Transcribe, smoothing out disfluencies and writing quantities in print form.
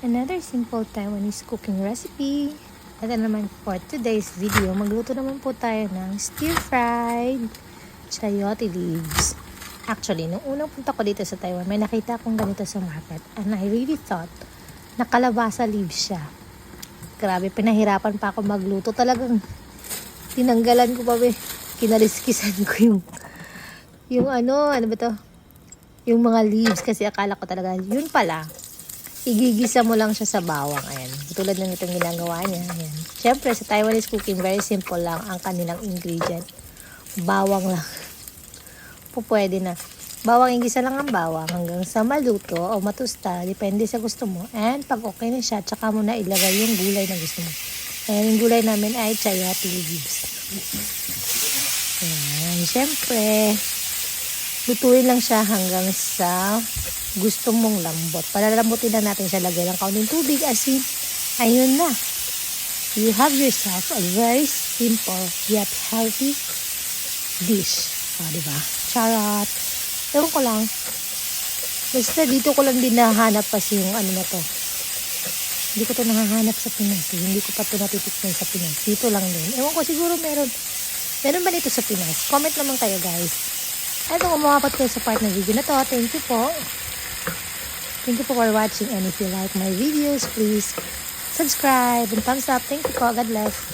Another simple Taiwanese cooking recipe. Ito naman for today's video, magluto naman po tayo ng stir-fried chayote leaves. Actually, nung unang punta ko dito sa Taiwan, may nakita akong ganito sa market and I really thought na kalabasa leaves siya. Grabe, pinahirapan pa ako magluto. Talagang tinanggalan ko pa kinaliskisan ko yung ano ba to? Yung mga leaves kasi akala ko talaga yun pala. Igigisa mo lang siya sa bawang. Ayan. Tulad ng itong ginagawa niya. Ayan. Siyempre, sa Taiwanese cooking, very simple lang ang kanilang ingredient. Bawang lang. Pwede na. Bawang, igisa lang ang bawang hanggang sa maluto o matusta. Depende sa gusto mo. And pag okay na siya, tsaka mo na ilagay yung gulay na gusto mo. Ayan, yung gulay namin ay chayote leaves. Ayan. Siyempre, lutuin lang siya hanggang sa gusto mong lambot. Palalambutin na natin siya, lagay ng kaunting tubig, asin. Ayun na. You have yourself a very simple yet healthy dish. Diba? Charot. Ewan ko lang. Basta dito ko lang din nahanap kasi yung ano na to. Hindi ko to nahahanap sa Pinas. Hindi ko pa to natitikman sa Pinas. Dito lang din. Ewan ko, siguro meron. Meron ba dito sa Pinas? Comment naman kayo, guys. At kung umapat kayo sa part ng video na to, thank you po. Thank you for watching, and if you like my videos, please subscribe and thumbs up. Thank you po. God bless.